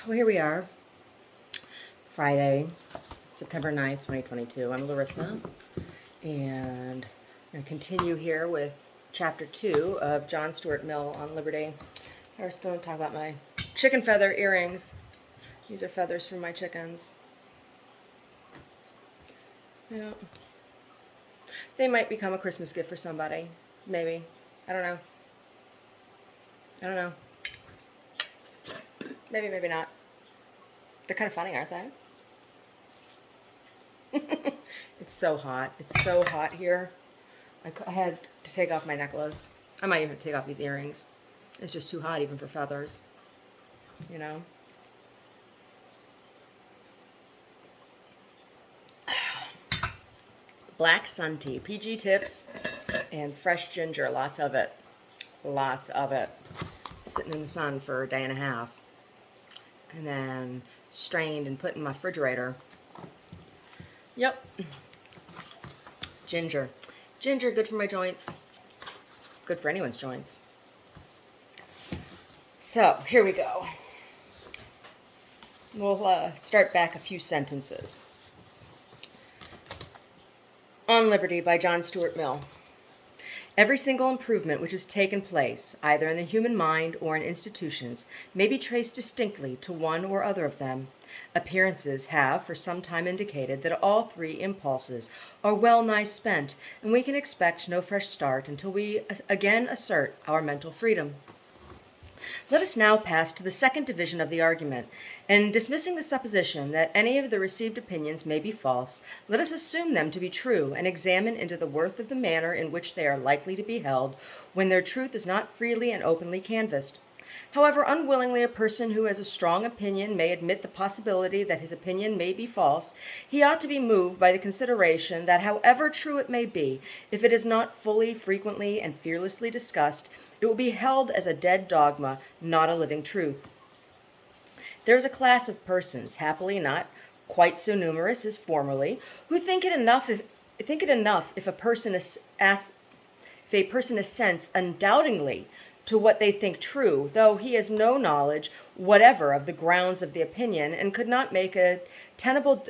Well, here we are, Friday, September 9th, 2022. I'm Larissa, and I'm going to continue here with Chapter 2 of John Stuart Mill on Liberty. I still want to talk about my chicken feather earrings. These are feathers from my chickens. Yeah. They might become a Christmas gift for somebody. Maybe. I don't know. Maybe, maybe not. They're kind of funny, aren't they? It's so hot. It's so hot here. I had to take off my necklace. I might even take off these earrings. It's just too hot even for feathers. You know? Black sun tea, PG tips, and fresh ginger. Lots of it. Lots of it. Sitting in the sun for a day and a half. And then strained and put in my refrigerator. Yep. Ginger. Ginger, good for my joints. Good for anyone's joints. So, here we go. We'll start back a few sentences. On Liberty by John Stuart Mill. Every single improvement which has taken place, either in the human mind or in institutions, may be traced distinctly to one or other of them. Appearances have for some time indicated that all three impulses are well nigh spent, and we can expect no fresh start until we again assert our mental freedom. Let us now pass to the second division of the argument, and dismissing the supposition that any of the received opinions may be false, let us assume them to be true, and examine into the worth of the manner in which they are likely to be held, when their truth is not freely and openly canvassed. However unwillingly a person who has a strong opinion may admit the possibility that his opinion may be false, he ought to be moved by the consideration that however true it may be, if it is not fully, frequently, and fearlessly discussed, it will be held as a dead dogma, not a living truth. There is a class of persons, happily not quite so numerous as formerly, who think it enough if a person assents undoubtingly to what they think true, though he has no knowledge whatever of the grounds of the opinion, and could not make a tenable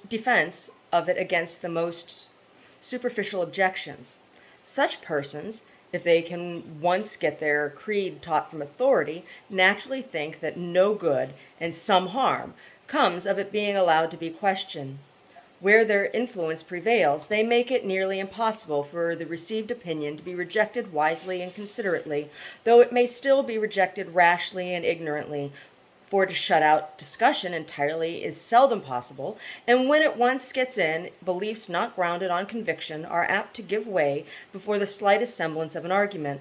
defense of it against the most superficial objections. Such persons, if they can once get their creed taught from authority, naturally think that no good, and some harm, comes of it being allowed to be questioned. Where their influence prevails, they make it nearly impossible for the received opinion to be rejected wisely and considerately, though it may still be rejected rashly and ignorantly, for to shut out discussion entirely is seldom possible, and when it once gets in, beliefs not grounded on conviction are apt to give way before the slightest semblance of an argument.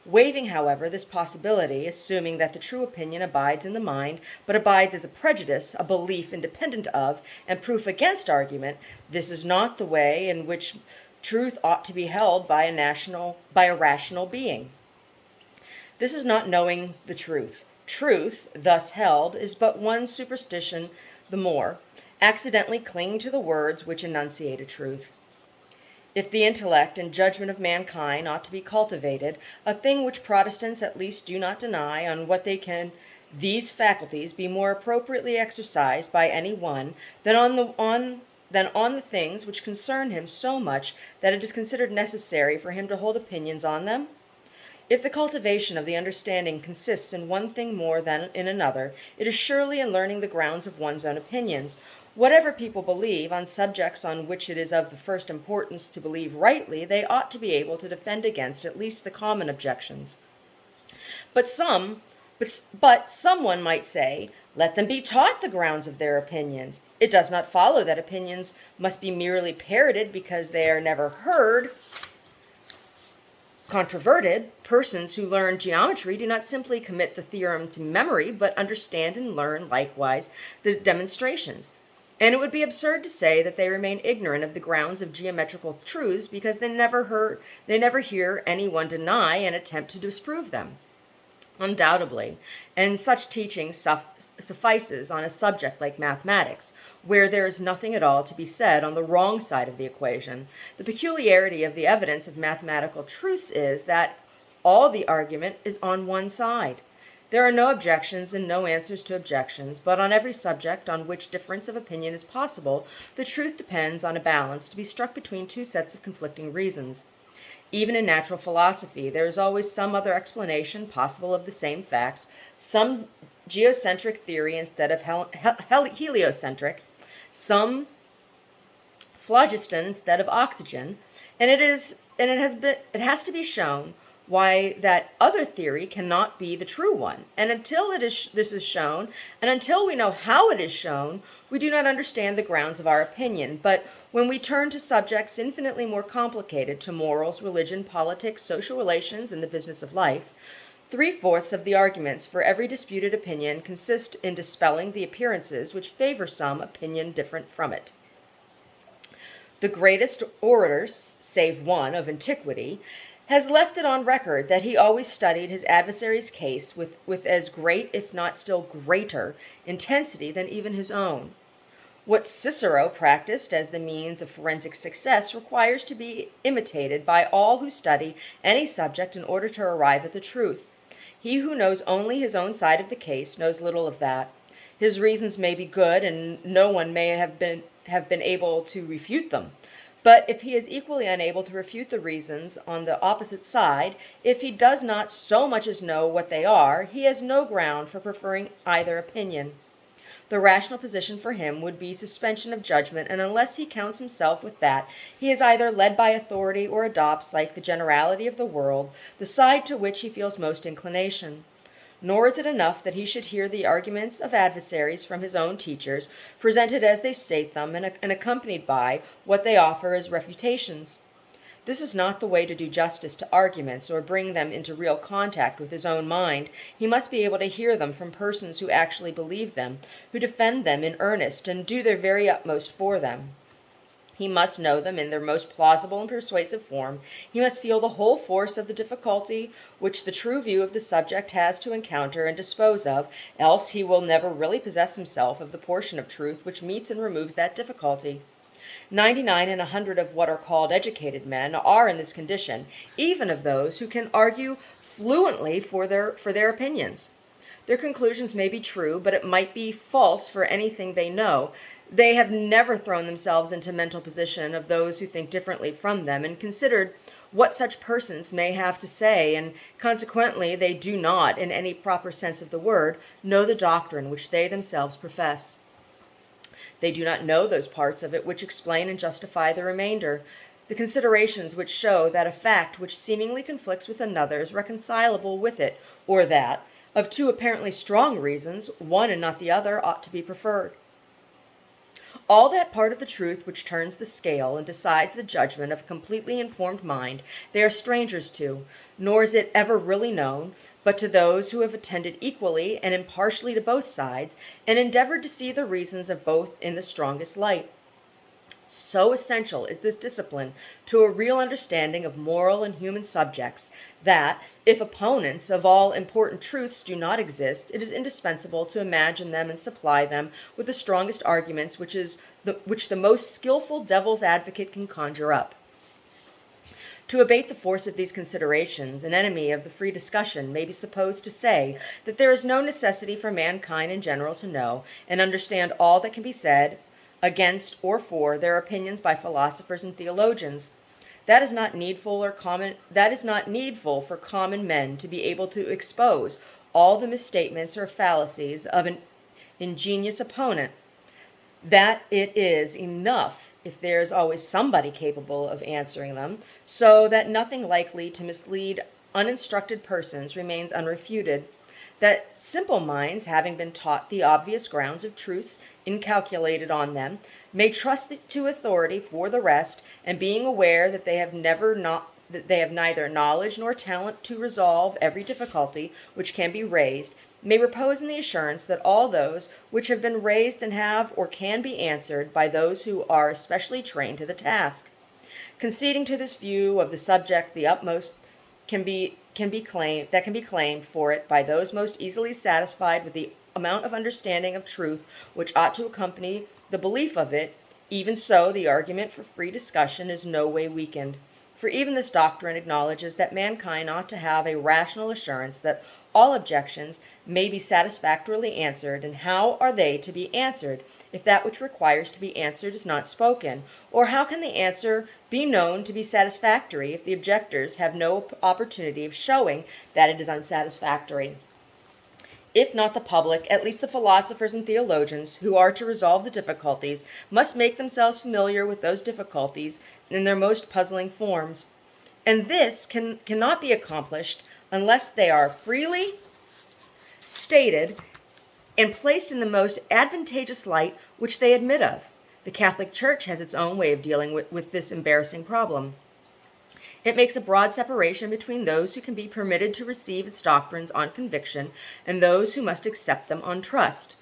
Waiving, however, this possibility, assuming that the true opinion abides in the mind, but abides as a prejudice, a belief independent of, and proof against argument, this is not the way in which truth ought to be held by a rational being. This is not knowing the truth. Truth, thus held, is but one superstition the more, accidentally clinging to the words which enunciate a truth. If the intellect and judgment of mankind ought to be cultivated, a thing which Protestants at least do not deny, on what they can these faculties be more appropriately exercised by any one than on the things which concern him so much that it is considered necessary for him to hold opinions on them? If the cultivation of the understanding consists in one thing more than in another, it is surely in learning the grounds of one's own opinions. Whatever people believe on subjects on which it is of the first importance to believe rightly, they ought to be able to defend against at least the common objections. But someone might say, let them be taught the grounds of their opinions. It does not follow that opinions must be merely parroted because they are never heard. Controverted, persons who learn geometry do not simply commit the theorem to memory, but understand and learn likewise the demonstrations. And it would be absurd to say that they remain ignorant of the grounds of geometrical truths because they never hear anyone deny and attempt to disprove them. Undoubtedly, and such teaching suffices on a subject like mathematics, where there is nothing at all to be said on the wrong side of the equation. The peculiarity of the evidence of mathematical truths is that all the argument is on one side. There are no objections and no answers to objections, but on every subject on which difference of opinion is possible, the truth depends on a balance to be struck between two sets of conflicting reasons. Even in natural philosophy, there is always some other explanation possible of the same facts, some geocentric theory instead of heliocentric, some phlogiston instead of oxygen, and it has to be shown why that other theory cannot be the true one. And until this is shown, and until we know how it is shown, we do not understand the grounds of our opinion. But when we turn to subjects infinitely more complicated, to morals, religion, politics, social relations, and the business of life, 3/4 of the arguments for every disputed opinion consist in dispelling the appearances which favor some opinion different from it. The greatest orators, save one, of antiquity, has left it on record that he always studied his adversary's case with as great, if not still greater, intensity than even his own. What Cicero practiced as the means of forensic success requires to be imitated by all who study any subject in order to arrive at the truth. He who knows only his own side of the case knows little of that. His reasons may be good, and no one may have been able to refute them. But if he is equally unable to refute the reasons on the opposite side, if he does not so much as know what they are, he has no ground for preferring either opinion. The rational position for him would be suspension of judgment, and unless he counts himself with that, he is either led by authority or adopts, like the generality of the world, the side to which he feels most inclination. Nor is it enough that he should hear the arguments of adversaries from his own teachers, presented as they state them, and accompanied by what they offer as refutations. This is not the way to do justice to arguments or bring them into real contact with his own mind. He must be able to hear them from persons who actually believe them, who defend them in earnest and do their very utmost for them. He must know them in their most plausible and persuasive form. He must feel the whole force of the difficulty which the true view of the subject has to encounter and dispose of, else he will never really possess himself of the portion of truth which meets and removes that difficulty. 99 in 100 of what are called educated men are in this condition, even of those who can argue fluently for their opinions. Their conclusions may be true, but it might be false for anything they know. They have never thrown themselves into mental position of those who think differently from them and considered what such persons may have to say, and consequently they do not, in any proper sense of the word, know the doctrine which they themselves profess. They do not know those parts of it which explain and justify the remainder, the considerations which show that a fact which seemingly conflicts with another is reconcilable with it, or that, of two apparently strong reasons, one and not the other ought to be preferred. All that part of the truth which turns the scale and decides the judgment of a completely informed mind they are strangers to, nor is it ever really known, but to those who have attended equally and impartially to both sides, and endeavored to see the reasons of both in the strongest light. So essential is this discipline to a real understanding of moral and human subjects that, if opponents of all important truths do not exist, it is indispensable to imagine them and supply them with the strongest arguments which the most skillful devil's advocate can conjure up. To abate the force of these considerations, an enemy of the free discussion may be supposed to say that there is no necessity for mankind in general to know and understand all that can be said against or for their opinions by philosophers and theologians. That is not needful for common men to be able to expose all the misstatements or fallacies of an ingenious opponent. That it is enough if there is always somebody capable of answering them, so that nothing likely to mislead uninstructed persons remains unrefuted. That simple minds, having been taught the obvious grounds of truths incalculated on them, may trust to authority for the rest, and being aware that they have neither knowledge nor talent to resolve every difficulty which can be raised, may repose in the assurance that all those which have been raised and have or can be answered by those who are especially trained to the task. Conceding to this view of the subject the utmost can be claimed for it by those most easily satisfied with the amount of understanding of truth which ought to accompany the belief of it, even so the argument for free discussion is no way weakened. For even this doctrine acknowledges that mankind ought to have a rational assurance that all objections may be satisfactorily answered, and how are they to be answered if that which requires to be answered is not spoken? Or how can the answer be known to be satisfactory if the objectors have no opportunity of showing that it is unsatisfactory? If not the public, at least the philosophers and theologians who are to resolve the difficulties must make themselves familiar with those difficulties in their most puzzling forms. And this cannot be accomplished unless they are freely stated and placed in the most advantageous light which they admit of. The Catholic Church has its own way of dealing with this embarrassing problem. It makes a broad separation between those who can be permitted to receive its doctrines on conviction and those who must accept them on trust.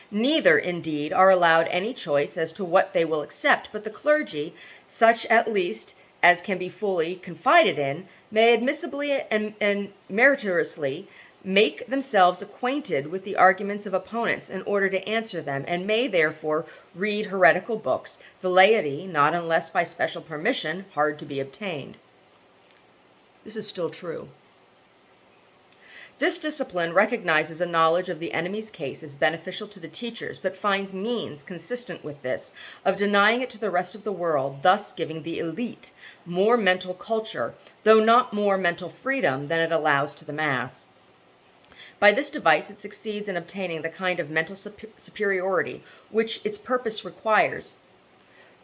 Neither, indeed, are allowed any choice as to what they will accept, but the clergy, such at least as can be fully confided in, may admissibly and meritoriously make themselves acquainted with the arguments of opponents in order to answer them, and may therefore read heretical books, the laity, not unless by special permission, hard to be obtained. This is still true. This discipline recognizes a knowledge of the enemy's case as beneficial to the teachers, but finds means consistent with this of denying it to the rest of the world, thus giving the elite more mental culture, though not more mental freedom than it allows to the mass. By this device, it succeeds in obtaining the kind of mental superiority which its purpose requires.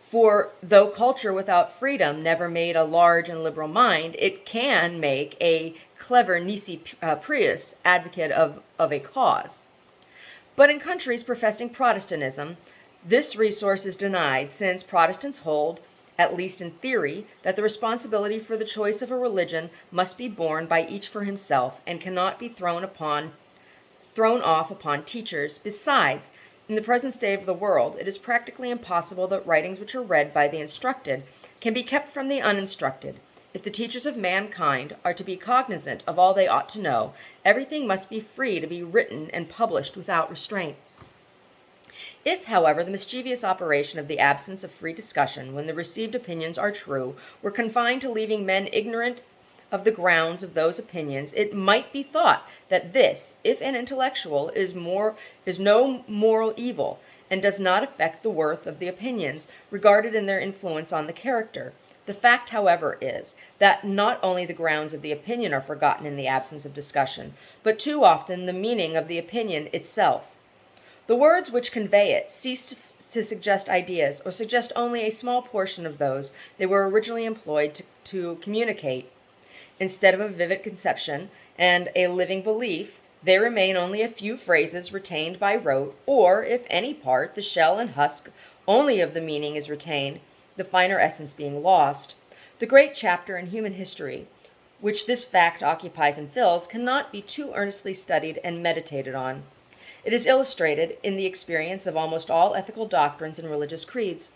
For though culture without freedom never made a large and liberal mind, it can make a clever nisi prius advocate of a cause. But in countries professing Protestantism, this resource is denied, since Protestants hold, at least in theory, that the responsibility for the choice of a religion must be borne by each for himself, and cannot be thrown off upon teachers. Besides, in the present state of the world, it is practically impossible that writings which are read by the instructed can be kept from the uninstructed. If the teachers of mankind are to be cognizant of all they ought to know, everything must be free to be written and published without restraint. If, however, the mischievous operation of the absence of free discussion, when the received opinions are true, were confined to leaving men ignorant of the grounds of those opinions, it might be thought that this, if an intellectual, is no moral evil, and does not affect the worth of the opinions, regarded in their influence on the character. The fact, however, is that not only the grounds of the opinion are forgotten in the absence of discussion, but too often the meaning of the opinion itself. The words which convey it cease to suggest ideas, or suggest only a small portion of those they were originally employed to communicate. Instead of a vivid conception and a living belief, there remain only a few phrases retained by rote, or, if any part, the shell and husk only of the meaning is retained, the finer essence being lost. The great chapter in human history, which this fact occupies and fills, cannot be too earnestly studied and meditated on. It is illustrated in the experience of almost all ethical doctrines and religious creeds.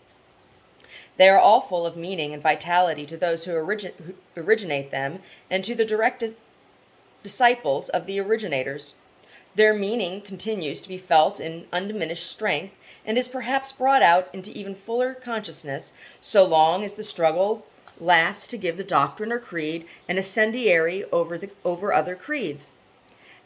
They are all full of meaning and vitality to those who originate them and to the direct disciples of the originators. Their meaning continues to be felt in undiminished strength, and is perhaps brought out into even fuller consciousness so long as the struggle lasts to give the doctrine or creed an ascendancy over other creeds.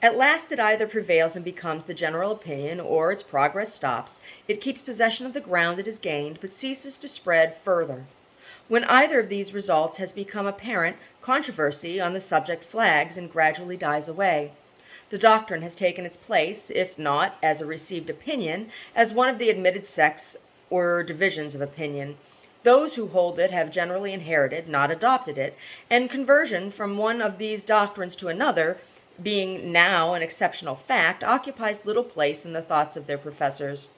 At last it either prevails and becomes the general opinion, or its progress stops. It keeps possession of the ground it has gained, but ceases to spread further. When either of these results has become apparent, controversy on the subject flags and gradually dies away. The doctrine has taken its place, if not as a received opinion, as one of the admitted sects or divisions of opinion. Those who hold it have generally inherited, not adopted it, and conversion from one of these doctrines to another, being now an exceptional fact, occupies little place in the thoughts of their professors.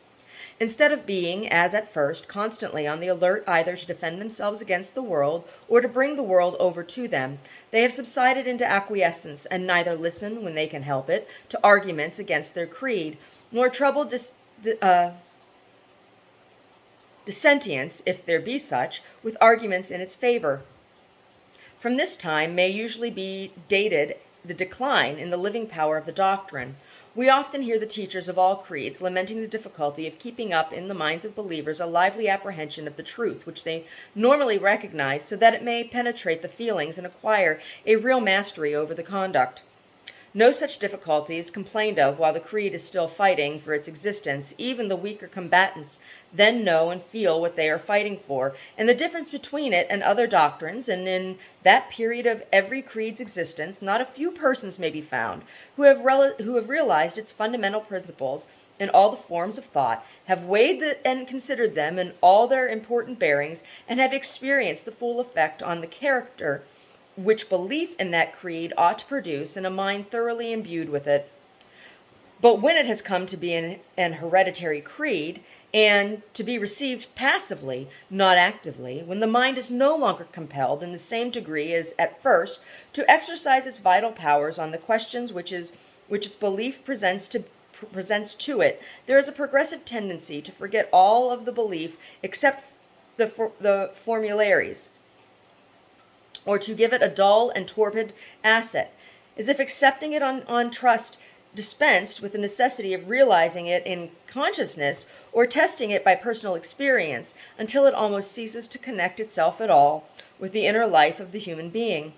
Instead of being, as at first, constantly on the alert either to defend themselves against the world or to bring the world over to them, they have subsided into acquiescence, and neither listen, when they can help it, to arguments against their creed, nor trouble dissentients, if there be such, with arguments in its favor. From this time may usually be dated the decline in the living power of the doctrine. We often hear the teachers of all creeds lamenting the difficulty of keeping up in the minds of believers a lively apprehension of the truth which they normally recognize, so that it may penetrate the feelings and acquire a real mastery over the conduct. No such difficulty is complained of while the creed is still fighting for its existence. Even the weaker combatants then know and feel what they are fighting for, and the difference between it and other doctrines, and in that period of every creed's existence, not a few persons may be found who have realized its fundamental principles in all the forms of thought, have weighed and considered them in all their important bearings, and have experienced the full effect on the character which belief in that creed ought to produce in a mind thoroughly imbued with it. But when it has come to be an hereditary creed, and to be received passively, not actively, when the mind is no longer compelled in the same degree as at first to exercise its vital powers on the questions which its belief presents to it, there is a progressive tendency to forget all of the belief except the formularies, or to give it a dull and torpid asset, as if accepting it on trust dispensed with the necessity of realizing it in consciousness or testing it by personal experience, until it almost ceases to connect itself at all with the inner life of the human being.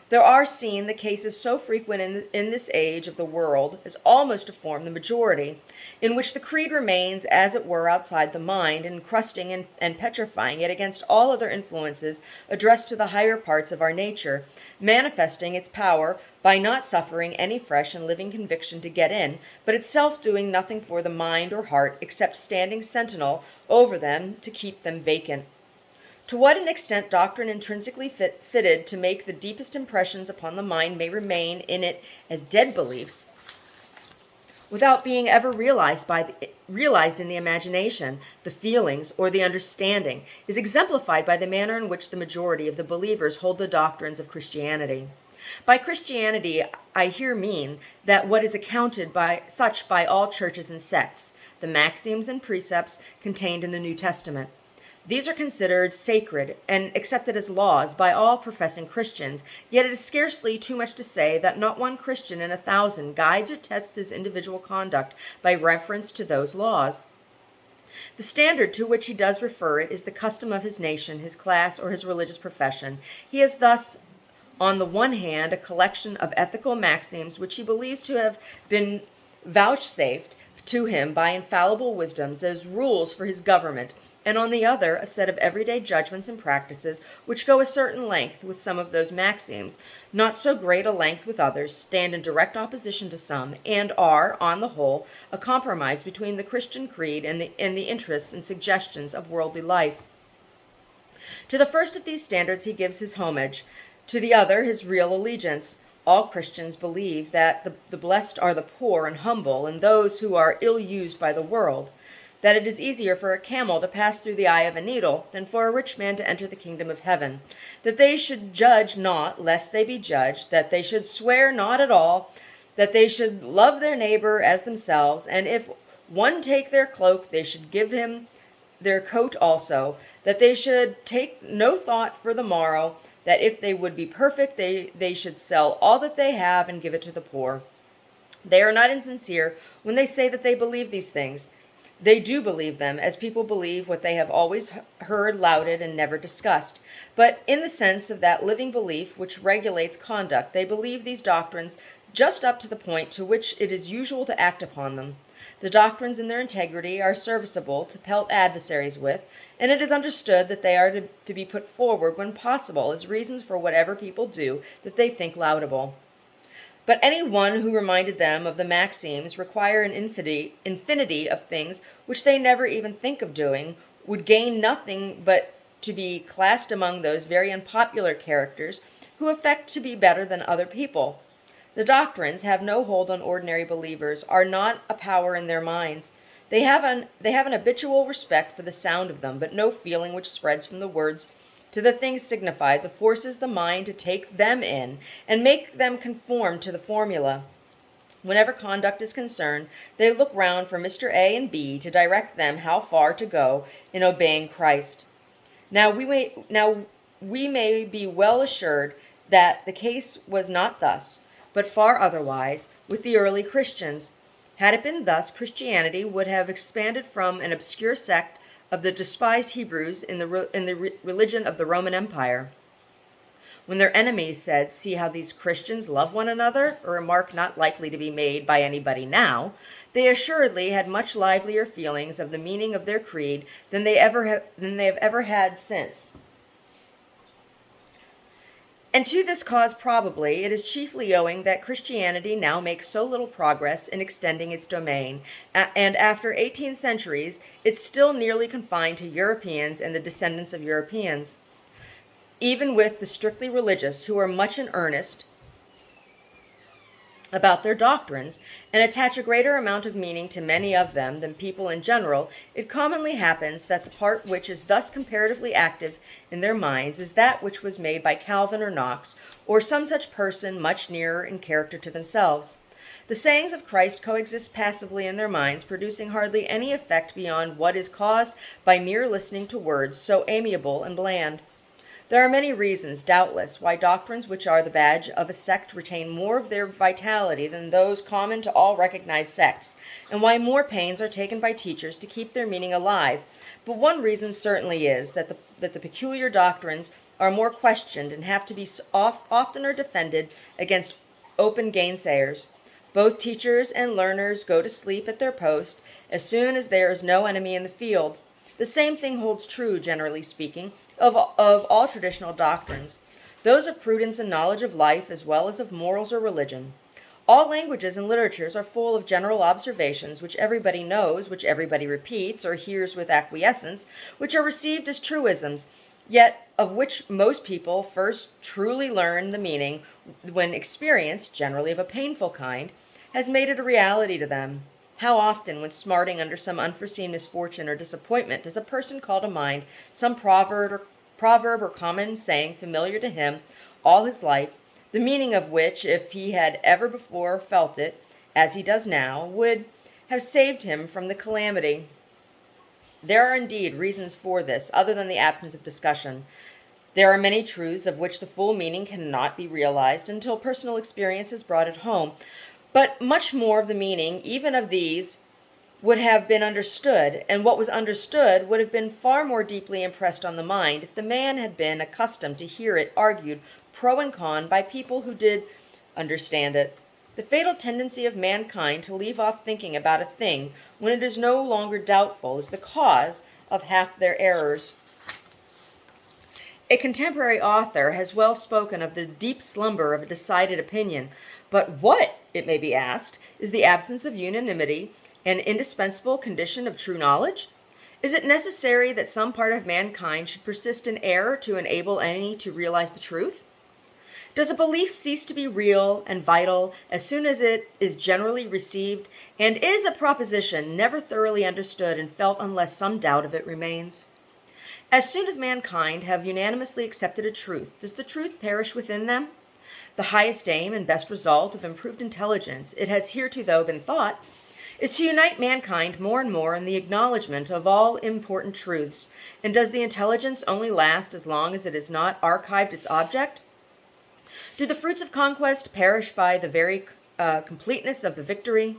There are seen the cases so frequent in this age of the world as almost to form the majority, in which the creed remains as it were outside the mind, encrusting and petrifying it against all other influences addressed to the higher parts of our nature, manifesting its power by not suffering any fresh and living conviction to get in, but itself doing nothing for the mind or heart except standing sentinel over them to keep them vacant. To what an extent doctrine intrinsically fitted to make the deepest impressions upon the mind may remain in it as dead beliefs, without being ever realized in the imagination, the feelings, or the understanding, is exemplified by the manner in which the majority of the believers hold the doctrines of Christianity. By Christianity, I here mean that what is accounted by all churches and sects, the maxims and precepts contained in the New Testament. These are considered sacred and accepted as laws by all professing Christians, yet it is scarcely too much to say that not one Christian in 1,000 guides or tests his individual conduct by reference to those laws. The standard to which he does refer it is the custom of his nation, his class, or his religious profession. He has thus, on the one hand, a collection of ethical maxims which he believes to have been vouchsafed to him by infallible wisdoms as rules for his government, and on the other a set of everyday judgments and practices which go a certain length with some of those maxims, not so great a length with others, stand in direct opposition to some, and are, on the whole, a compromise between the Christian creed and the interests and suggestions of worldly life. To the first of these standards he gives his homage, to the other his real allegiance. All Christians believe that the blessed are the poor and humble, and those who are ill-used by the world, that it is easier for a camel to pass through the eye of a needle than for a rich man to enter the kingdom of heaven, that they should judge not, lest they be judged, that they should swear not at all, that they should love their neighbor as themselves, and if one take their cloak, they should give him their coat also, that they should take no thought for the morrow, that if they would be perfect, they should sell all that they have and give it to the poor. They are not insincere when they say that they believe these things. They do believe them, as people believe what they have always heard lauded and never discussed. But in the sense of that living belief which regulates conduct, they believe these doctrines just up to the point to which it is usual to act upon them. The doctrines in their integrity are serviceable to pelt adversaries with, and it is understood that they are to be put forward when possible as reasons for whatever people do that they think laudable. But any one who reminded them of the maxims require an infinity of things which they never even think of doing, would gain nothing but to be classed among those very unpopular characters who affect to be better than other people. The doctrines have no hold on ordinary believers, are not a power in their minds. They have an habitual respect for the sound of them, but no feeling which spreads from the words to the things signified, that forces the mind to take them in and make them conform to the formula. Whenever conduct is concerned, they look round for Mr. A and B to direct them how far to go in obeying Christ. Now we may be well assured that the case was not thus, but far otherwise, with the early Christians. Had it been thus, Christianity would have expanded from an obscure sect of the despised Hebrews in the religion of the Roman Empire. When their enemies said, "See how these Christians love one another," a remark not likely to be made by anybody now, they assuredly had much livelier feelings of the meaning of their creed than they have ever had since. And to this cause probably it is chiefly owing that Christianity now makes so little progress in extending its domain, and after 18 centuries it's still nearly confined to Europeans and the descendants of Europeans. Even with the strictly religious, who are much in earnest about their doctrines and attach a greater amount of meaning to many of them than people in general, it commonly happens that the part which is thus comparatively active in their minds is that which was made by Calvin or Knox, or some such person much nearer in character to themselves. The sayings of Christ coexist passively in their minds, producing hardly any effect beyond what is caused by mere listening to words so amiable and bland. There are many reasons, doubtless, why doctrines which are the badge of a sect retain more of their vitality than those common to all recognized sects, and why more pains are taken by teachers to keep their meaning alive. But one reason certainly is that the peculiar doctrines are more questioned and have to be oftener defended against open gainsayers. Both teachers and learners go to sleep at their post as soon as there is no enemy in the field. The same thing holds true, generally speaking, of all traditional doctrines, those of prudence and knowledge of life as well as of morals or religion. All languages and literatures are full of general observations which everybody knows, which everybody repeats or hears with acquiescence, which are received as truisms, yet of which most people first truly learn the meaning when experience, generally of a painful kind, has made it a reality to them. How often, when smarting under some unforeseen misfortune or disappointment, does a person call to mind some proverb or common saying familiar to him all his life, the meaning of which, if he had ever before felt it, as he does now, would have saved him from the calamity? There are indeed reasons for this, other than the absence of discussion. There are many truths of which the full meaning cannot be realized until personal experience has brought it home. But much more of the meaning, even of these, would have been understood, and what was understood would have been far more deeply impressed on the mind if the man had been accustomed to hear it argued pro and con by people who did understand it. The fatal tendency of mankind to leave off thinking about a thing when it is no longer doubtful is the cause of half their errors. A contemporary author has well spoken of the deep slumber of a decided opinion. But what, it may be asked, is the absence of unanimity an indispensable condition of true knowledge? Is it necessary that some part of mankind should persist in error to enable any to realize the truth? Does a belief cease to be real and vital as soon as it is generally received, and is a proposition never thoroughly understood and felt unless some doubt of it remains? As soon as mankind have unanimously accepted a truth, does the truth perish within them? The highest aim and best result of improved intelligence, it has heretofore been thought, is to unite mankind more and more in the acknowledgement of all important truths. And does the intelligence only last as long as it has not archived its object? Do the fruits of conquest perish by the very completeness of the victory?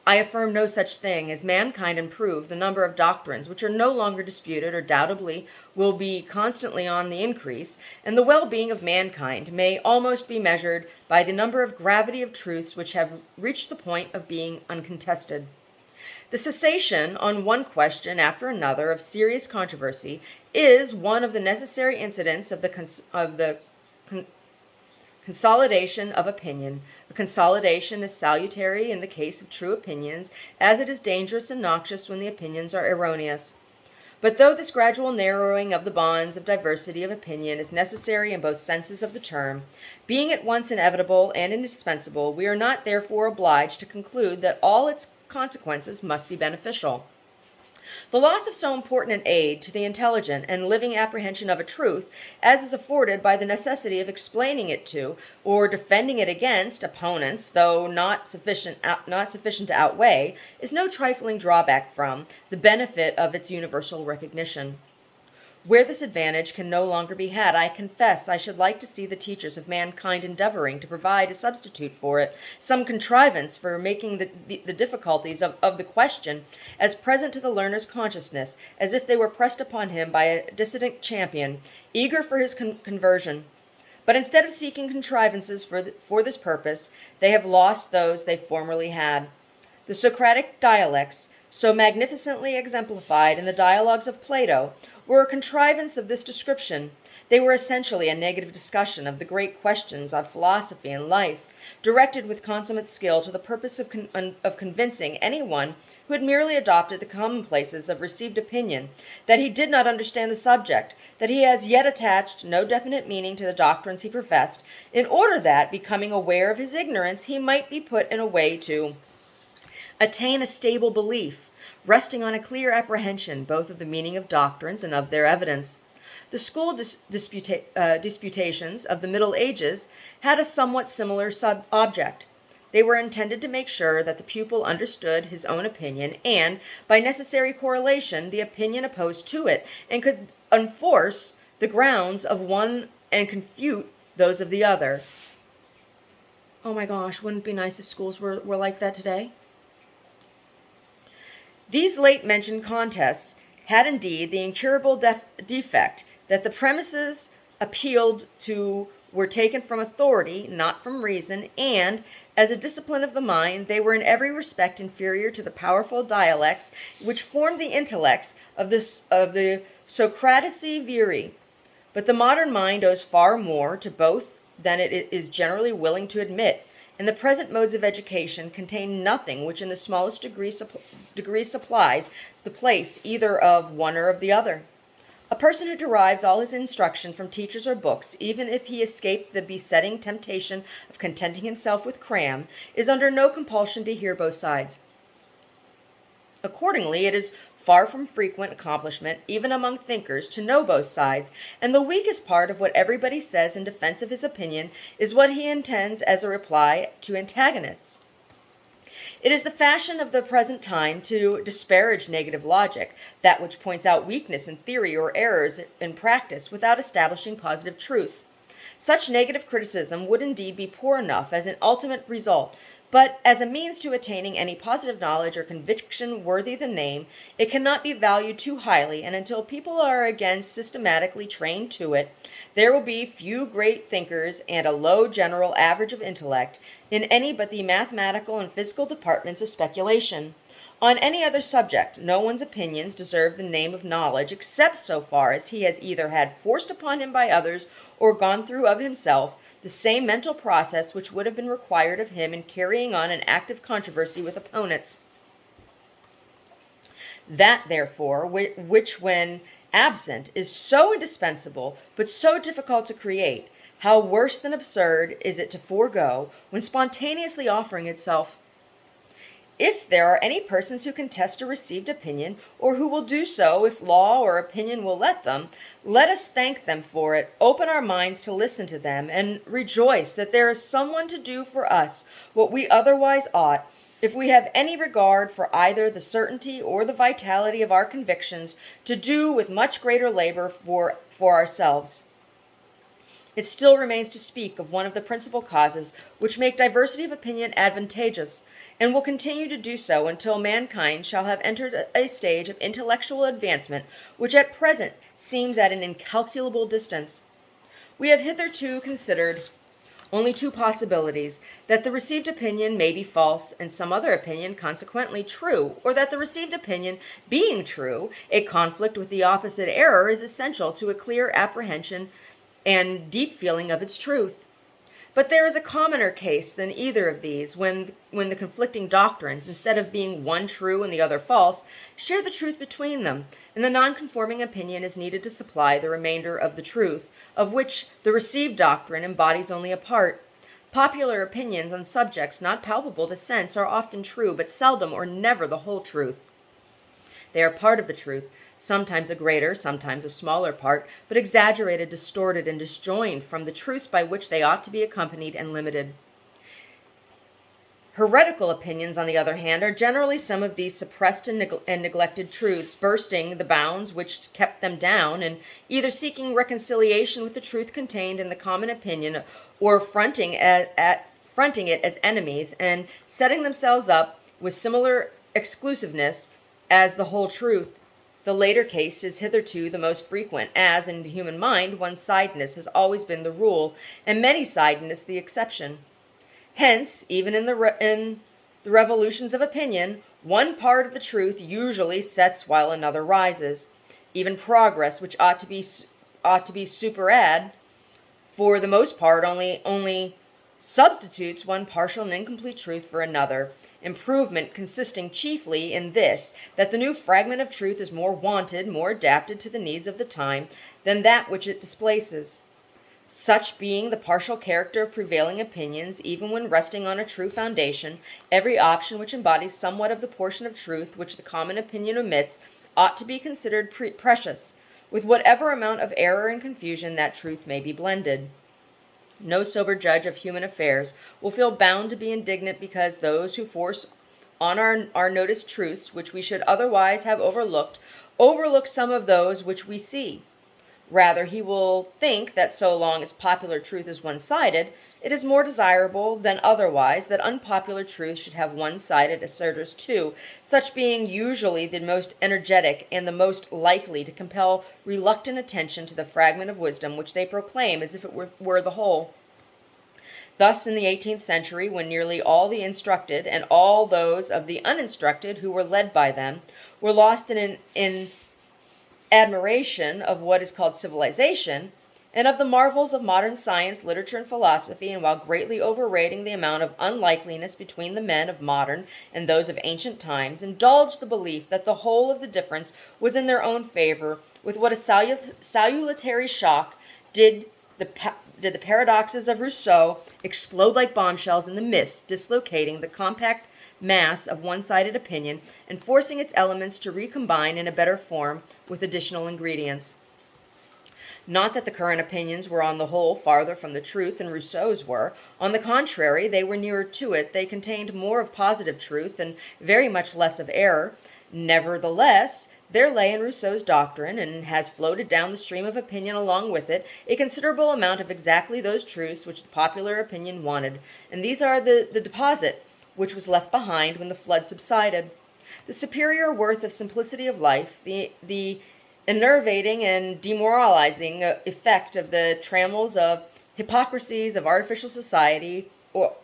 I affirm no such thing. As mankind improve, the number of doctrines which are no longer disputed or doubtably will be constantly on the increase, and the well-being of mankind may almost be measured by the number of gravity of truths which have reached the point of being uncontested. The cessation on one question after another of serious controversy is one of the necessary incidents of the consolidation of opinion. A consolidation is salutary in the case of true opinions, as it is dangerous and noxious when the opinions are erroneous. But though this gradual narrowing of the bonds of diversity of opinion is necessary in both senses of the term, being at once inevitable and indispensable, we are not therefore obliged to conclude that all its consequences must be beneficial. The loss of so important an aid to the intelligent and living apprehension of a truth, as is afforded by the necessity of explaining it to, or defending it against, opponents, though not sufficient to outweigh, is no trifling drawback from, the benefit of its universal recognition. Where this advantage can no longer be had, I confess I should like to see the teachers of mankind endeavoring to provide a substitute for it, some contrivance for making the difficulties of the question as present to the learner's consciousness as if they were pressed upon him by a dissident champion, eager for his conversion. But instead of seeking contrivances for this purpose, they have lost those they formerly had. The Socratic dialects, so magnificently exemplified in the dialogues of Plato, were a contrivance of this description. They were essentially a negative discussion of the great questions of philosophy and life, directed with consummate skill to the purpose of convincing any one who had merely adopted the commonplaces of received opinion that he did not understand the subject, that he as yet attached no definite meaning to the doctrines he professed, in order that, becoming aware of his ignorance, he might be put in a way to attain a stable belief, resting on a clear apprehension both of the meaning of doctrines and of their evidence. The school disputations of the Middle Ages had a somewhat similar object. They were intended to make sure that the pupil understood his own opinion and, by necessary correlation, the opinion opposed to it, and could enforce the grounds of one and confute those of the other. Oh my gosh, wouldn't it be nice if schools were like that today? These late-mentioned contests had indeed the incurable defect that the premises appealed to were taken from authority, not from reason, and, as a discipline of the mind, they were in every respect inferior to the powerful dialects which formed the intellects of the Socratici viri. But the modern mind owes far more to both than it is generally willing to admit, and the present modes of education contain nothing which in the smallest degree supplies the place either of one or of the other. A person who derives all his instruction from teachers or books, even if he escape the besetting temptation of contenting himself with cram, is under no compulsion to hear both sides. Accordingly, it is far from frequent accomplishment, even among thinkers, to know both sides, and the weakest part of what everybody says in defense of his opinion is what he intends as a reply to antagonists. It is the fashion of the present time to disparage negative logic, that which points out weakness in theory or errors in practice without establishing positive truths. Such negative criticism would indeed be poor enough as an ultimate result, but as a means to attaining any positive knowledge or conviction worthy the name, it cannot be valued too highly, and until people are again systematically trained to it, there will be few great thinkers and a low general average of intellect in any but the mathematical and physical departments of speculation. On any other subject, no one's opinions deserve the name of knowledge except so far as he has either had forced upon him by others or gone through of himself the same mental process which would have been required of him in carrying on an active controversy with opponents. That, therefore, which when absent is so indispensable but so difficult to create, how worse than absurd is it to forego when spontaneously offering itself. If there are any persons who contest a received opinion, or who will do so if law or opinion will let them, let us thank them for it, open our minds to listen to them, and rejoice that there is someone to do for us what we otherwise ought, if we have any regard for either the certainty or the vitality of our convictions, to do with much greater labor for ourselves. It still remains to speak of one of the principal causes which make diversity of opinion advantageous, and will continue to do so until mankind shall have entered a stage of intellectual advancement which at present seems at an incalculable distance. We have hitherto considered only two possibilities: that the received opinion may be false, and some other opinion consequently true, or that the received opinion being true, a conflict with the opposite error is essential to a clear apprehension and deep feeling of its truth. But there is a commoner case than either of these, when the conflicting doctrines, instead of being one true and the other false, share the truth between them, and the nonconforming opinion is needed to supply the remainder of the truth, of which the received doctrine embodies only a part. Popular opinions on subjects not palpable to sense are often true, but seldom or never the whole truth. They are part of the truth, sometimes a greater, sometimes a smaller part, but exaggerated, distorted, and disjoined from the truths by which they ought to be accompanied and limited. Heretical opinions, on the other hand, are generally some of these suppressed and neglected truths, bursting the bounds which kept them down, and either seeking reconciliation with the truth contained in the common opinion, or fronting it as enemies, and setting themselves up with similar exclusiveness as the whole truth. The later case is hitherto the most frequent, as in the human mind one-sidedness has always been the rule, and many-sidedness the exception. Hence, even in the revolutions of opinion, one part of the truth usually sets while another rises. Even progress, which ought to be superad, for the most part only substitutes one partial and incomplete truth for another, improvement consisting chiefly in this, that the new fragment of truth is more wanted, more adapted to the needs of the time, than that which it displaces. Such being the partial character of prevailing opinions, even when resting on a true foundation, every option which embodies somewhat of the portion of truth which the common opinion omits ought to be considered precious, with whatever amount of error and confusion that truth may be blended. No sober judge of human affairs will feel bound to be indignant because those who force on our notice truths which we should otherwise have overlook some of those which we see. Rather, he will think that so long as popular truth is one-sided, it is more desirable than otherwise that unpopular truth should have one-sided assertors too, such being usually the most energetic and the most likely to compel reluctant attention to the fragment of wisdom which they proclaim as if it were the whole. Thus, in the 18th century, when nearly all the instructed and all those of the uninstructed who were led by them were lost in admiration of what is called civilization, and of the marvels of modern science, literature, and philosophy, and while greatly overrating the amount of unlikeness between the men of modern and those of ancient times, indulged the belief that the whole of the difference was in their own favor, with what a salutary shock did the paradoxes of Rousseau explode like bombshells in the midst, dislocating the compact mass of one-sided opinion and forcing its elements to recombine in a better form with additional ingredients. Not that the current opinions were on the whole farther from the truth than Rousseau's were. On the contrary, they were nearer to it. They contained more of positive truth and very much less of error. Nevertheless, there lay in Rousseau's doctrine, and has floated down the stream of opinion along with it, a considerable amount of exactly those truths which the popular opinion wanted, and these are the deposit which was left behind when the flood subsided. The superior worth of simplicity of life, the enervating and demoralizing effect of the trammels of hypocrisies of artificial society,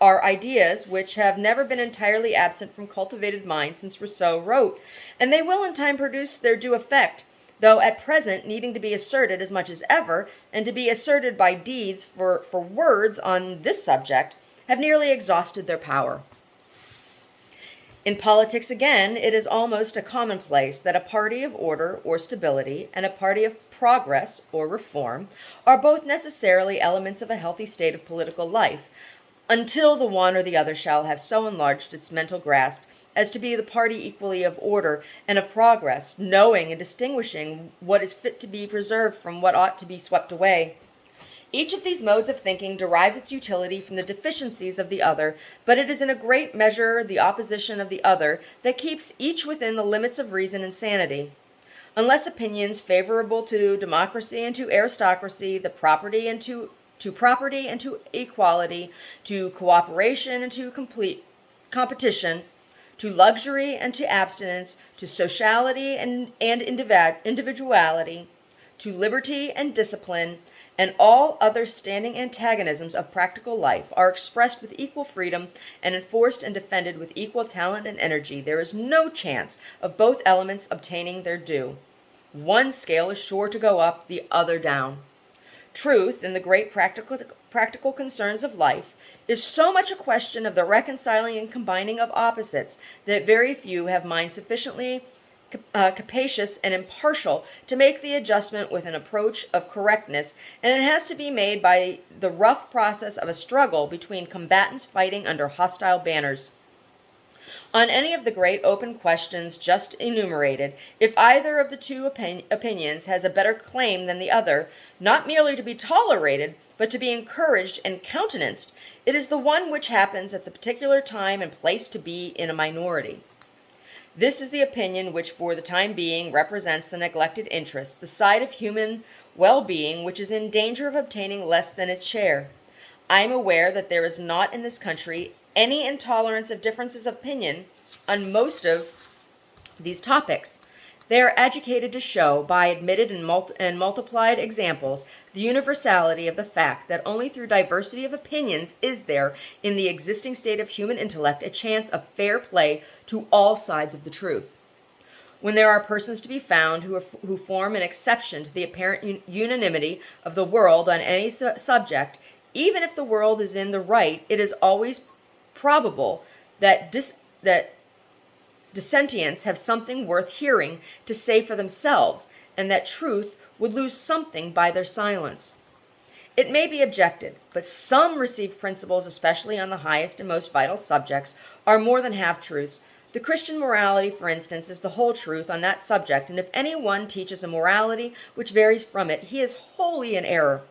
are ideas which have never been entirely absent from cultivated minds since Rousseau wrote, and they will in time produce their due effect, though at present needing to be asserted as much as ever, and to be asserted by deeds, for words on this subject have nearly exhausted their power. In politics, again, it is almost a commonplace that a party of order or stability and a party of progress or reform are both necessarily elements of a healthy state of political life, until the one or the other shall have so enlarged its mental grasp as to be the party equally of order and of progress, knowing and distinguishing what is fit to be preserved from what ought to be swept away. Each of these modes of thinking derives its utility from the deficiencies of the other, but it is in a great measure the opposition of the other that keeps each within the limits of reason and sanity. Unless opinions favorable to democracy and to aristocracy, to property and to equality, to cooperation and to complete competition, to luxury and to abstinence, to sociality and individuality, to liberty and discipline, and all other standing antagonisms of practical life are expressed with equal freedom and enforced and defended with equal talent and energy, there is no chance of both elements obtaining their due. One scale is sure to go up, the other down. Truth, in the great practical concerns of life, is so much a question of the reconciling and combining of opposites that very few have minds sufficiently capacious and impartial to make the adjustment with an approach of correctness, and it has to be made by the rough process of a struggle between combatants fighting under hostile banners. On any of the great open questions just enumerated, if either of the two opinions has a better claim than the other, not merely to be tolerated, but to be encouraged and countenanced, it is the one which happens at the particular time and place to be in a minority. This is the opinion which for the time being represents the neglected interest, the side of human well-being which is in danger of obtaining less than its share. I am aware that there is not in this country any intolerance of differences of opinion on most of these topics. They are educated to show, by admitted and multiplied examples, the universality of the fact that only through diversity of opinions is there, in the existing state of human intellect, a chance of fair play to all sides of the truth. When there are persons to be found who form an exception to the apparent unanimity of the world on any subject, even if the world is in the right, it is always probable that dissentients have something worth hearing to say for themselves, and that truth would lose something by their silence. It may be objected, but some received principles, especially on the highest and most vital subjects, are more than half-truths. The Christian morality, for instance, is the whole truth on that subject, and if any one teaches a morality which varies from it, he is wholly in error.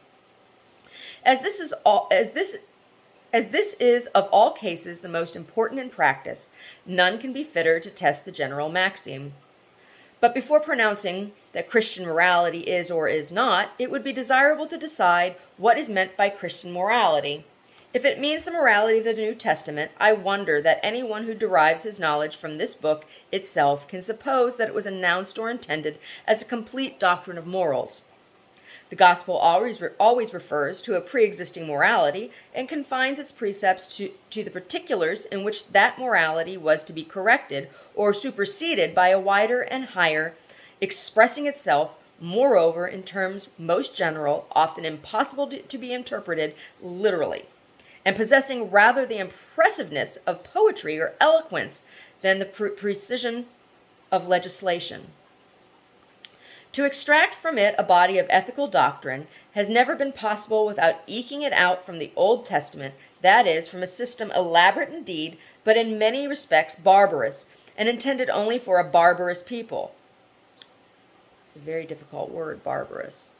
As this is of all cases the most important in practice, none can be fitter to test the general maxim. But before pronouncing that Christian morality is or is not, it would be desirable to decide what is meant by Christian morality. If it means the morality of the New Testament, I wonder that anyone who derives his knowledge from this book itself can suppose that it was announced or intended as a complete doctrine of morals. The gospel always refers to a pre-existing morality and confines its precepts to the particulars in which that morality was to be corrected or superseded by a wider and higher, expressing itself, moreover, in terms most general, often impossible to be interpreted literally, and possessing rather the impressiveness of poetry or eloquence than the precision of legislation. To extract from it a body of ethical doctrine has never been possible without eking it out from the Old Testament, that is, from a system elaborate indeed, but in many respects barbarous, and intended only for a barbarous people. It's a very difficult word, barbarous.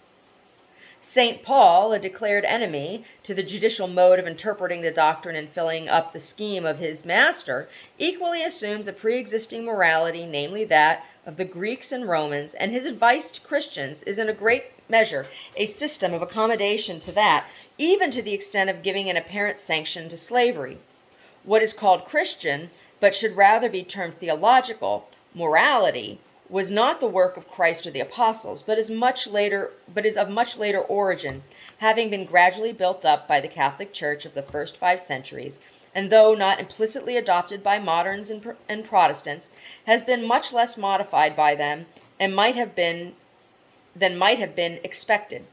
St. Paul, a declared enemy to the judicial mode of interpreting the doctrine and filling up the scheme of his master, equally assumes a pre-existing morality, namely that of the Greeks and Romans, and his advice to Christians is in a great measure a system of accommodation to that, even to the extent of giving an apparent sanction to slavery. What is called Christian, but should rather be termed theological, morality, was not the work of Christ or the apostles, but is of much later origin, having been gradually built up by the Catholic Church of the first 5 centuries, and though not implicitly adopted by moderns and Protestants, has been much less modified by them and might have been expected.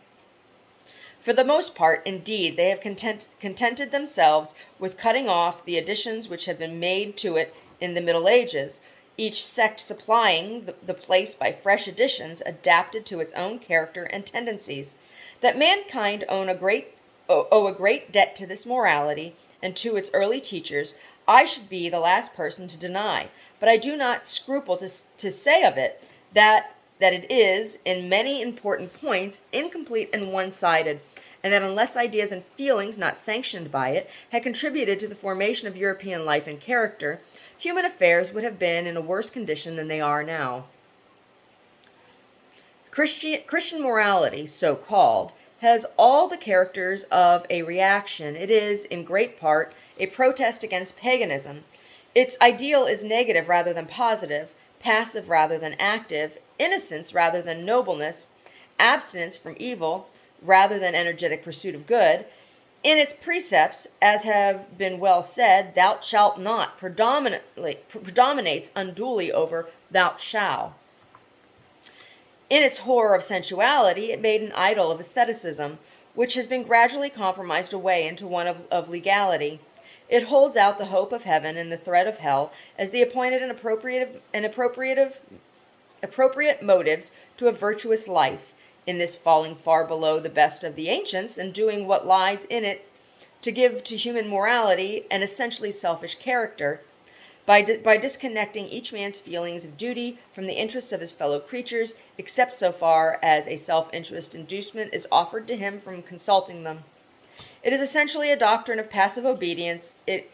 For the most part, indeed, they have contented themselves with cutting off the additions which have been made to it in the Middle Ages, each sect supplying the place by fresh additions adapted to its own character and tendencies. That mankind owe a great debt to this morality and to its early teachers, I should be the last person to deny, but I do not scruple to say of it that it is, in many important points, incomplete and one-sided, and that unless ideas and feelings not sanctioned by it had contributed to the formation of European life and character, human affairs would have been in a worse condition than they are now. Christian morality, so called, has all the characters of a reaction. It is, in great part, a protest against paganism. Its ideal is negative rather than positive, passive rather than active, innocence rather than nobleness, abstinence from evil rather than energetic pursuit of good. In its precepts, as have been well said, thou shalt not predominates unduly over thou shalt. In its horror of sensuality, it made an idol of asceticism, which has been gradually compromised away into one of legality. It holds out the hope of heaven and the threat of hell as the appointed and appropriate motives to a virtuous life, in this falling far below the best of the ancients and doing what lies in it to give to human morality an essentially selfish character. by disconnecting each man's feelings of duty from the interests of his fellow creatures, except so far as a self-interest inducement is offered to him from consulting them. It is essentially a doctrine of passive obedience. It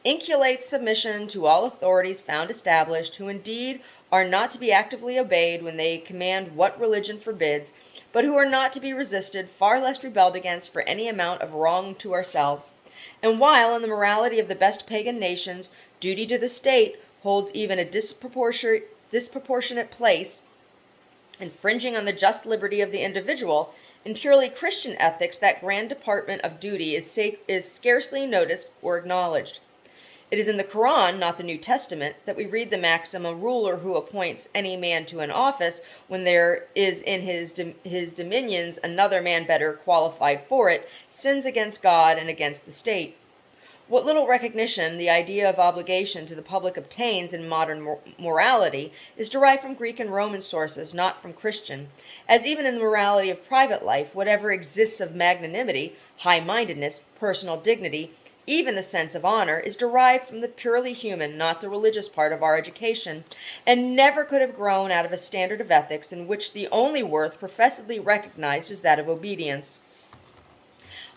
inculcates submission to all authorities found established, who indeed are not to be actively obeyed when they command what religion forbids, but who are not to be resisted, far less rebelled against, for any amount of wrong to ourselves. And while in the morality of the best pagan nations, duty to the state holds even a disproportionate place, infringing on the just liberty of the individual, in purely Christian ethics that grand department of duty is scarcely noticed or acknowledged. It is in the Quran, not the New Testament, that we read the maxim, a ruler who appoints any man to an office when there is in his dominions another man better qualified for it, sins against God and against the state. What little recognition the idea of obligation to the public obtains in modern morality is derived from Greek and Roman sources, not from Christian, as even in the morality of private life, whatever exists of magnanimity, high-mindedness, personal dignity, even the sense of honor, is derived from the purely human, not the religious part of our education, and never could have grown out of a standard of ethics in which the only worth professedly recognized is that of obedience.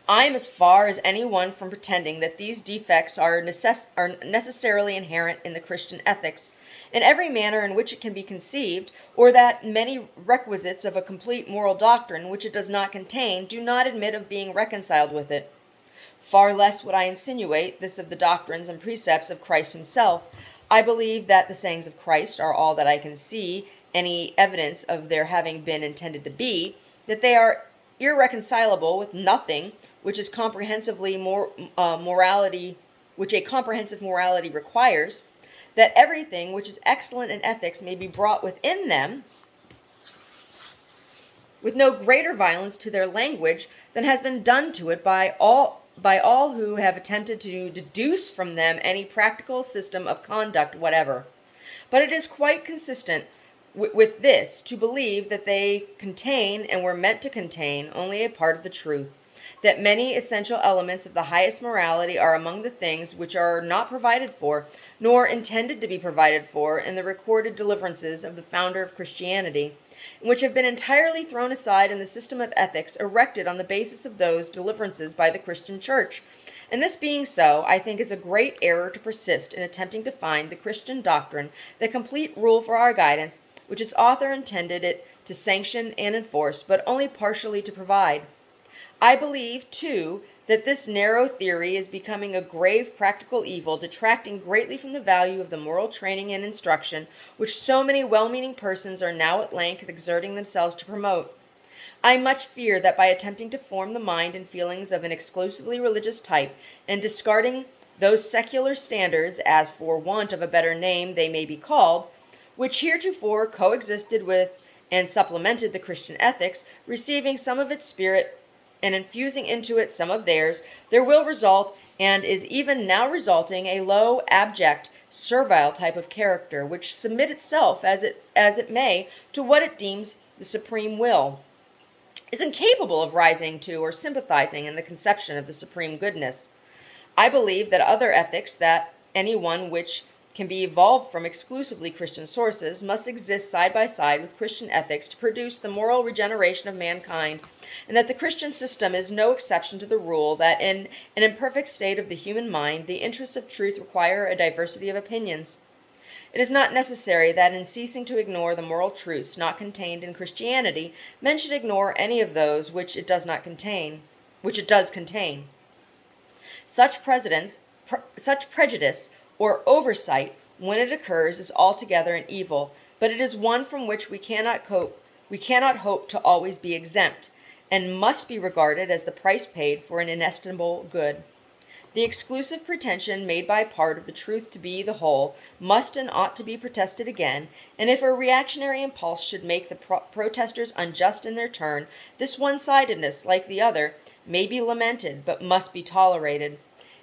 I am as far as anyone from pretending that these defects are necessarily inherent in the Christian ethics, in every manner in which it can be conceived, or that many requisites of a complete moral doctrine which it does not contain do not admit of being reconciled with it. Far less would I insinuate this of the doctrines and precepts of Christ himself. I believe that the sayings of Christ are all that I can see any evidence of their having been intended to be, that they are irreconcilable with nothing which is comprehensively which a comprehensive morality requires, that everything which is excellent in ethics may be brought within them, with no greater violence to their language than has been done to it by all who have attempted to deduce from them any practical system of conduct whatever. But it is quite consistent with this to believe that they contain, and were meant to contain, only a part of the truth, that many essential elements of the highest morality are among the things which are not provided for, nor intended to be provided for, in the recorded deliverances of the founder of Christianity, and which have been entirely thrown aside in the system of ethics erected on the basis of those deliverances by the Christian Church. And this being so, I think is a great error to persist in attempting to find the Christian doctrine the complete rule for our guidance, which its author intended it to sanction and enforce, but only partially to provide. I believe, too, that this narrow theory is becoming a grave practical evil, detracting greatly from the value of the moral training and instruction which so many well-meaning persons are now at length exerting themselves to promote. I much fear that by attempting to form the mind and feelings of an exclusively religious type, and discarding those secular standards, as for want of a better name they may be called, which heretofore coexisted with and supplemented the Christian ethics, receiving some of its spirit and infusing into it some of theirs, there will result, and is even now resulting, a low, abject, servile type of character, which submit itself as it may to what it deems the supreme will, is incapable of rising to or sympathizing in the conception of the supreme goodness. I believe that other ethics, that any one which can be evolved from exclusively Christian sources, must exist side by side with Christian ethics to produce the moral regeneration of mankind, and that the Christian system is no exception to the rule that in an imperfect state of the human mind, the interests of truth require a diversity of opinions. It is not necessary that in ceasing to ignore the moral truths not contained in Christianity, men should ignore any of those which it does contain. Such prejudice or oversight, when it occurs, is altogether an evil, but it is one from which we cannot hope to always be exempt, and must be regarded as the price paid for an inestimable good. The exclusive pretension made by part of the truth to be the whole must and ought to be protested again, and if a reactionary impulse should make the protesters unjust in their turn, this one-sidedness, like the other, may be lamented, but must be tolerated.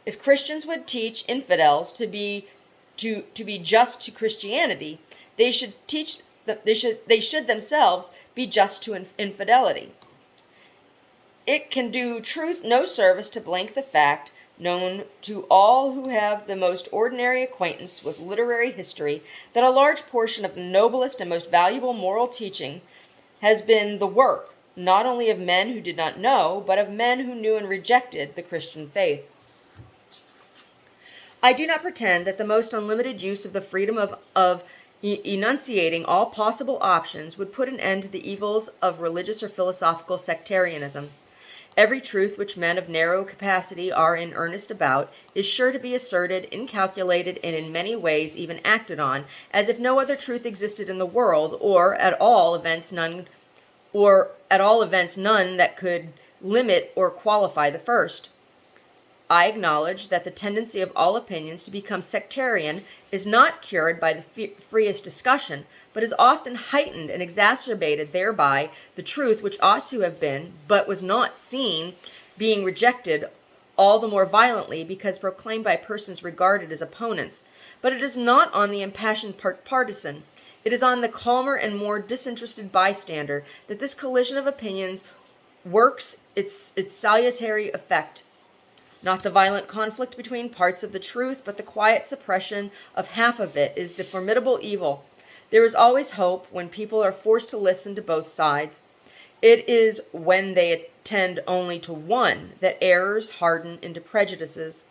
If Christians would teach infidels to be just to Christianity, they should themselves be just to infidelity. It can do truth no service to blank the fact known to all who have the most ordinary acquaintance with literary history, that a large portion of the noblest and most valuable moral teaching has been the work not only of men who did not know, but of men who knew and rejected the Christian faith. I do not pretend that the most unlimited use of the freedom of enunciating all possible options would put an end to the evils of religious or philosophical sectarianism. Every truth which men of narrow capacity are in earnest about is sure to be asserted, incalculated, and in many ways even acted on, as if no other truth existed in the world, or at all events none that could limit or qualify the first. I acknowledge that the tendency of all opinions to become sectarian is not cured by the freest discussion, but is often heightened and exacerbated thereby, the truth which ought to have been, but was not seen, being rejected all the more violently because proclaimed by persons regarded as opponents. But it is not on the impassioned partisan, it is on the calmer and more disinterested bystander, that this collision of opinions works its salutary effect. Not the violent conflict between parts of the truth, but the quiet suppression of half of it is the formidable evil. There is always hope when people are forced to listen to both sides. It is when they attend only to one that errors harden into prejudices.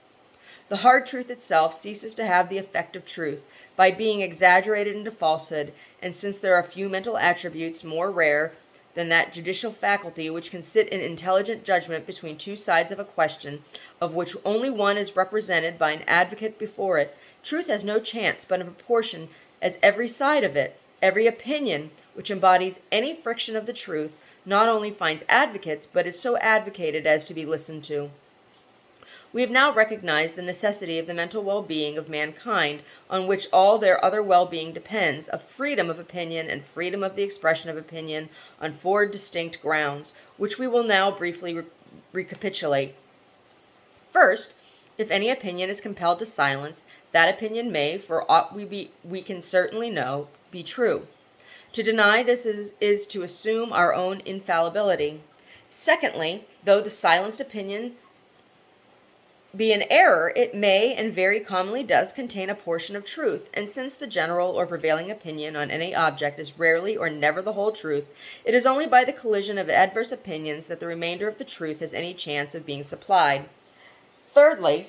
The hard truth itself ceases to have the effect of truth by being exaggerated into falsehood, and since there are few mental attributes more rare than that judicial faculty which can sit in intelligent judgment between two sides of a question, of which only one is represented by an advocate before it, truth has no chance but in proportion as every side of it, every opinion which embodies any friction of the truth, not only finds advocates, but is so advocated as to be listened to. We have now recognized the necessity of the mental well-being of mankind, on which all their other well-being depends, of freedom of opinion and freedom of the expression of opinion, on four distinct grounds, which we will now briefly recapitulate. First, if any opinion is compelled to silence, that opinion may, for aught we can certainly know, be true. To deny this is to assume our own infallibility. Secondly, though the silenced opinion be an error, it may and very commonly does contain a portion of truth, and since the general or prevailing opinion on any object is rarely or never the whole truth, it is only by the collision of adverse opinions that the remainder of the truth has any chance of being supplied. Thirdly,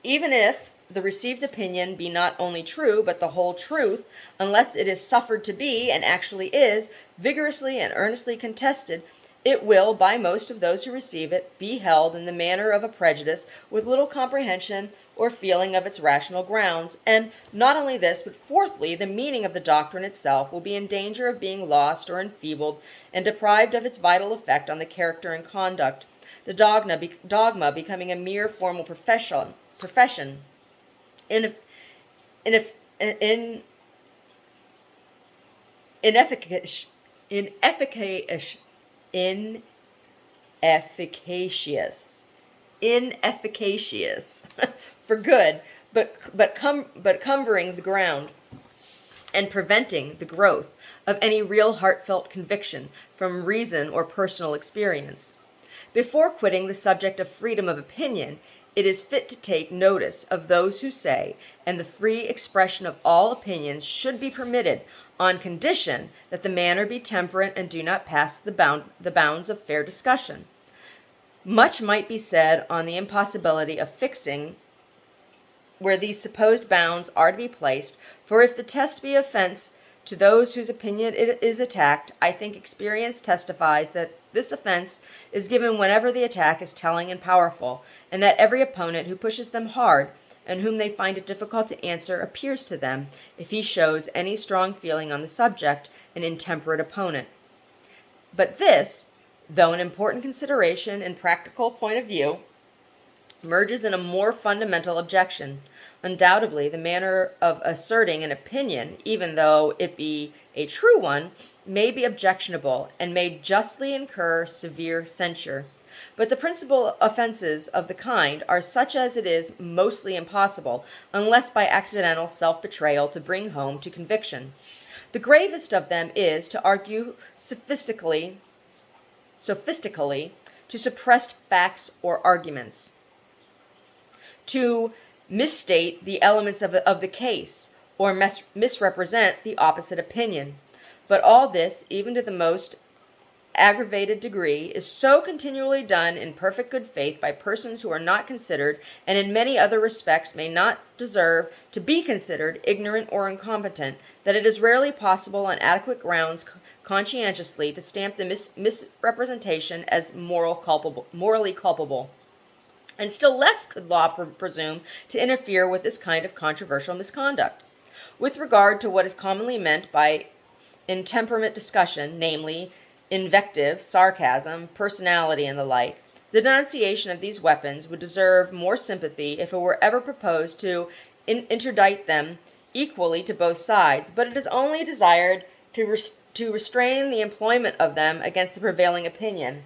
even if the received opinion be not only true, but the whole truth, unless it is suffered to be, and actually is, vigorously and earnestly contested, it will, by most of those who receive it, be held in the manner of a prejudice, with little comprehension or feeling of its rational grounds. And not only this, but fourthly, the meaning of the doctrine itself will be in danger of being lost or enfeebled, and deprived of its vital effect on the character and conduct, the dogma becoming a mere formal profession, inefficacious for good, but cumbering the ground and preventing the growth of any real heartfelt conviction from reason or personal experience. Before quitting the subject of freedom of opinion, it is fit to take notice of those who say, and the free expression of all opinions should be permitted, on condition that the manner be temperate and do not pass the bounds of fair discussion. Much might be said on the impossibility of fixing where these supposed bounds are to be placed, for if the test be offense to those whose opinion it is attacked, I think experience testifies that this offense is given whenever the attack is telling and powerful, and that every opponent who pushes them hard, and whom they find it difficult to answer, appears to them, if he shows any strong feeling on the subject, an intemperate opponent. But this, though an important consideration and practical point of view, merges in a more fundamental objection. Undoubtedly, the manner of asserting an opinion, even though it be a true one, may be objectionable, and may justly incur severe censure. But the principal offenses of the kind are such as it is mostly impossible, unless by accidental self-betrayal, to bring home to conviction. The gravest of them is to argue sophistically to suppressed facts or arguments. to misstate the elements of the case, or misrepresent the opposite opinion. But all this, even to the most aggravated degree, is so continually done in perfect good faith by persons who are not considered, and in many other respects may not deserve to be considered, ignorant or incompetent, that it is rarely possible on adequate grounds conscientiously to stamp the misrepresentation as morally culpable. And still less could law presume to interfere with this kind of controversial misconduct. With regard to what is commonly meant by intemperate discussion, namely invective, sarcasm, personality, and the like, the denunciation of these weapons would deserve more sympathy if it were ever proposed to interdict them equally to both sides, but it is only desired to restrain the employment of them against the prevailing opinion.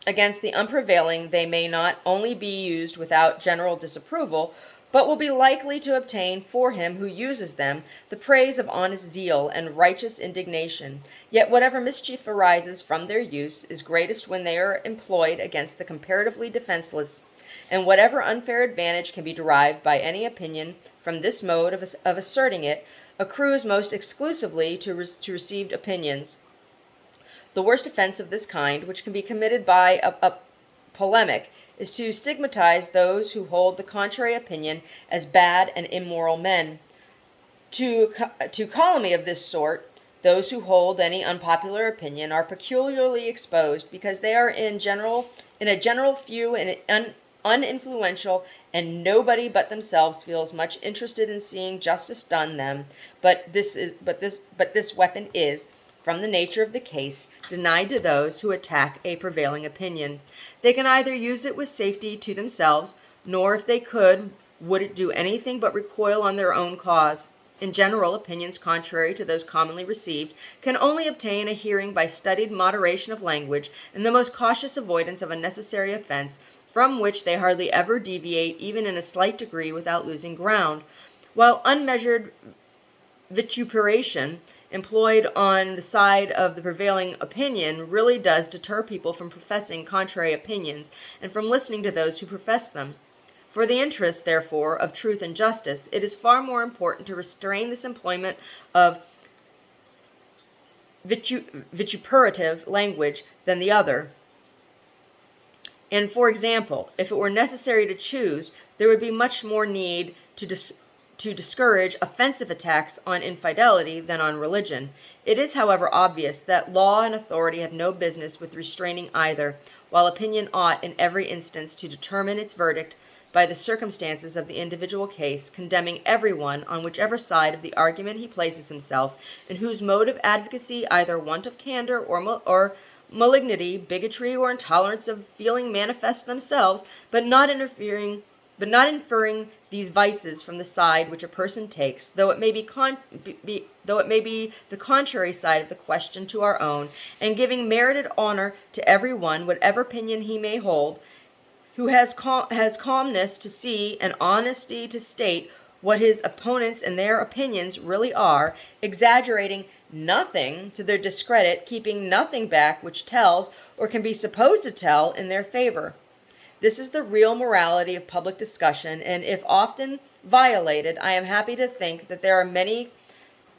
Against the unprevailing they may not only be used without general disapproval, but will be likely to obtain for him who uses them the praise of honest zeal and righteous indignation. Yet whatever mischief arises from their use is greatest when they are employed against the comparatively defenseless, and whatever unfair advantage can be derived by any opinion from this mode of asserting it accrues most exclusively to received opinions. The worst offense of this kind, which can be committed by a polemic, is to stigmatize those who hold the contrary opinion as bad and immoral men. To calumny of this sort, those who hold any unpopular opinion are peculiarly exposed, because they are in a general few and uninfluential, and nobody but themselves feels much interested in seeing justice done them. But this weapon is, from the nature of the case, denied to those who attack a prevailing opinion. They can either use it with safety to themselves, nor if they could, would it do anything but recoil on their own cause. In general, opinions contrary to those commonly received can only obtain a hearing by studied moderation of language and the most cautious avoidance of unnecessary offense, from which they hardly ever deviate even in a slight degree without losing ground, while unmeasured vituperation employed on the side of the prevailing opinion really does deter people from professing contrary opinions and from listening to those who profess them. For the interest, therefore, of truth and justice, it is far more important to restrain this employment of vituperative language than the other. And, for example, if it were necessary to choose, there would be much more need to discourage offensive attacks on infidelity than on religion. It is, however, obvious that law and authority have no business with restraining either, while opinion ought in every instance to determine its verdict by the circumstances of the individual case, condemning everyone on whichever side of the argument he places himself, in whose mode of advocacy either want of candor or malignity, bigotry, or intolerance of feeling manifest themselves, but not inferring these vices from the side which a person takes, though it may be the contrary side of the question to our own, and giving merited honor to every one, whatever opinion he may hold, who has calmness to see and honesty to state what his opponents and their opinions really are, exaggerating nothing to their discredit, keeping nothing back which tells or can be supposed to tell in their favor. This is the real morality of public discussion, and if often violated, I am happy to think that there are many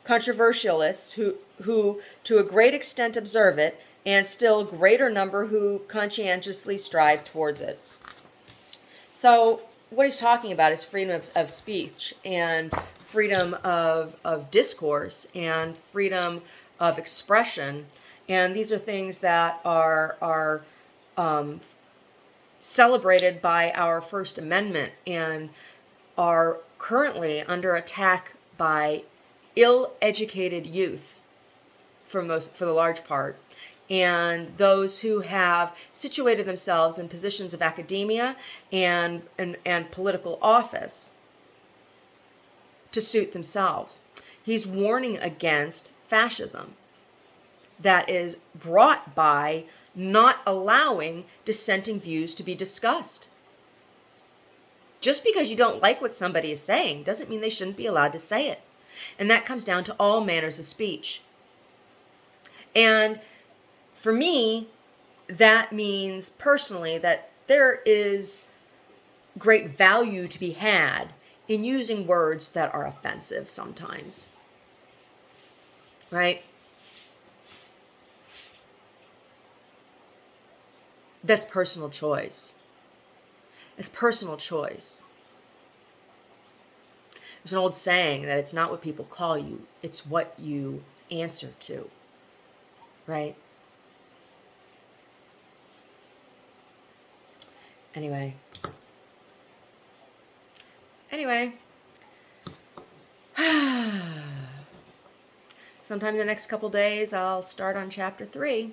controversialists who to a great extent observe it, and still greater number who conscientiously strive towards it. So what he's talking about is freedom of speech and freedom of discourse and freedom of expression. And these are things that are celebrated by our First Amendment and are currently under attack by ill-educated youth for the large part, and those who have situated themselves in positions of academia and political office to suit themselves. He's warning against fascism that is brought by not allowing dissenting views to be discussed. Just because you don't like what somebody is saying doesn't mean they shouldn't be allowed to say it. And that comes down to all manners of speech. And for me, that means personally that there is great value to be had in using words that are offensive sometimes. Right? That's personal choice. It's personal choice. There's an old saying that it's not what people call you, it's what you answer to. Right? Anyway. Sometime in the next couple days, I'll start on chapter 3.